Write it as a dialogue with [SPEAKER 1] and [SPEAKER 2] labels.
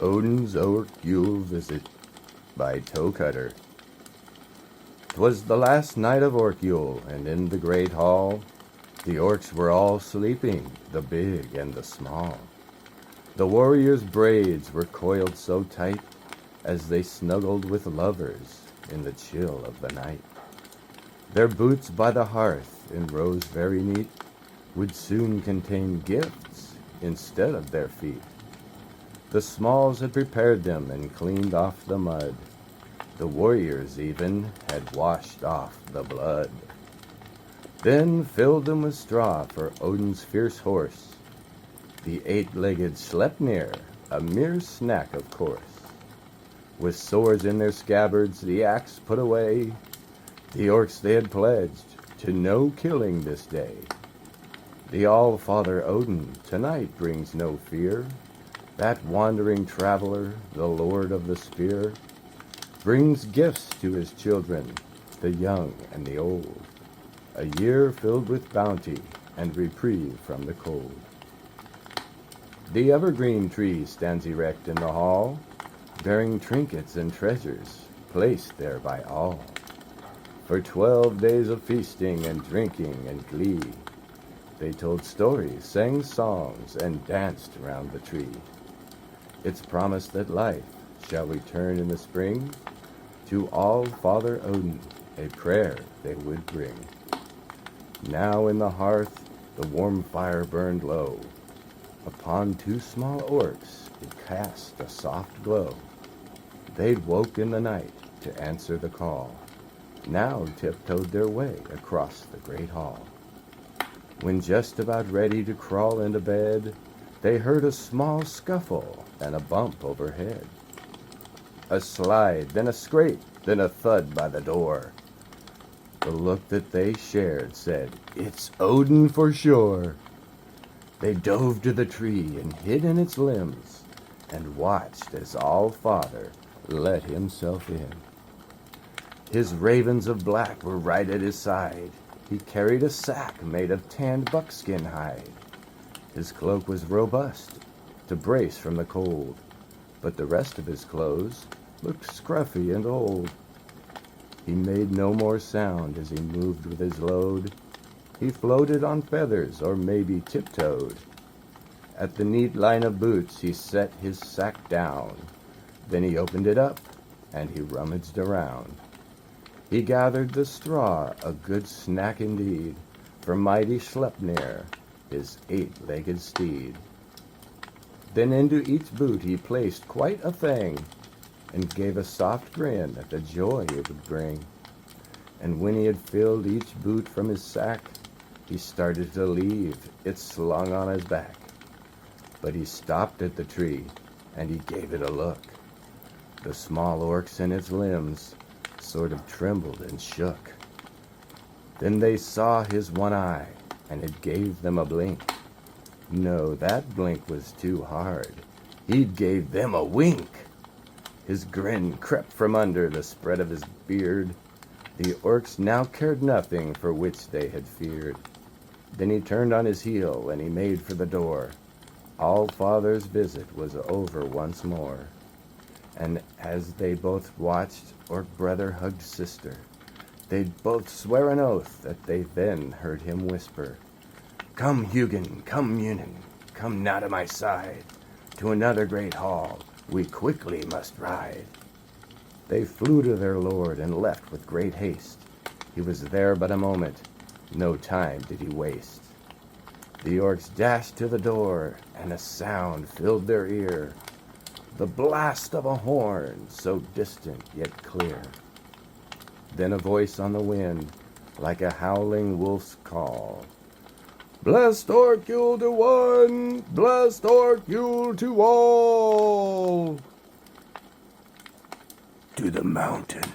[SPEAKER 1] Odin's Orc Yule Visit by Toecutter. 'Twas the last night of Orc Yule, and in the great hall the orcs were all sleeping, the big and the small. The warriors' braids were coiled so tight as they snuggled with lovers in the chill of the night. Their boots by the hearth, in rows very neat, would soon contain gifts instead of their feet. The smalls had prepared them and cleaned off the mud. The warriors even had washed off the blood. Then filled them with straw for Odin's fierce horse. The eight-legged Sleipnir, a mere snack of course. With swords in their scabbards, the axe put away, the orcs they had pledged to no killing this day. The All-Father Odin tonight brings no fear. That wandering traveler, the Lord of the Spear, brings gifts to his children, the young and the old, a year filled with bounty and reprieve from the cold. The evergreen tree stands erect in the hall, bearing trinkets and treasures placed there by all. For 12 days of feasting and drinking and glee, they told stories, sang songs, and danced round the tree. It's promised that life shall return in the spring. To All-Father Odin a prayer they would bring. Now in the hearth the warm fire burned low. Upon two small orcs it cast a soft glow. They'd woke in the night to answer the call, now tiptoed their way across the great hall. When just about ready to crawl into bed, they heard a small scuffle and a bump overhead. A slide, then a scrape, then a thud by the door. The look that they shared said, "It's Odin for sure." They dove to the tree and hid in its limbs and watched as All-Father let himself in. His ravens of black were right at his side. He carried a sack made of tanned buckskin hide. His cloak was robust to brace from the cold, but the rest of his clothes looked scruffy and old. He made no more sound as he moved with his load. He floated on feathers or maybe tiptoed. At the neat line of boots he set his sack down. Then he opened it up and he rummaged around. He gathered the straw, a good snack indeed, for mighty Sleipnir, his eight-legged steed. Then into each boot he placed quite a thing, and gave a soft grin at the joy it would bring. And when he had filled each boot from his sack, he started to leave it slung on his back. But he stopped at the tree, and he gave it a look. The small orcs in its limbs sort of trembled and shook. Then they saw his one eye, and it gave them a blink. No, that blink was too hard. He'd gave them a wink. His grin crept from under the spread of his beard. The orcs now cared nothing for which they had feared. Then he turned on his heel, and he made for the door. All-Father's visit was over once more. And as they both watched, Orc brother hugged sister. They'd both swear an oath that they then heard him whisper, "Come, Hugin, come, Munin, come now to my side. To another great hall we quickly must ride." They flew to their lord and left with great haste. He was there but a moment, no time did he waste. The orcs dashed to the door, and a sound filled their ear, the blast of a horn, so distant yet clear. Then a voice on the wind, like a howling wolf's call, "Blessed Orc Yule to one, blessed Orc Yule to all." To the mountain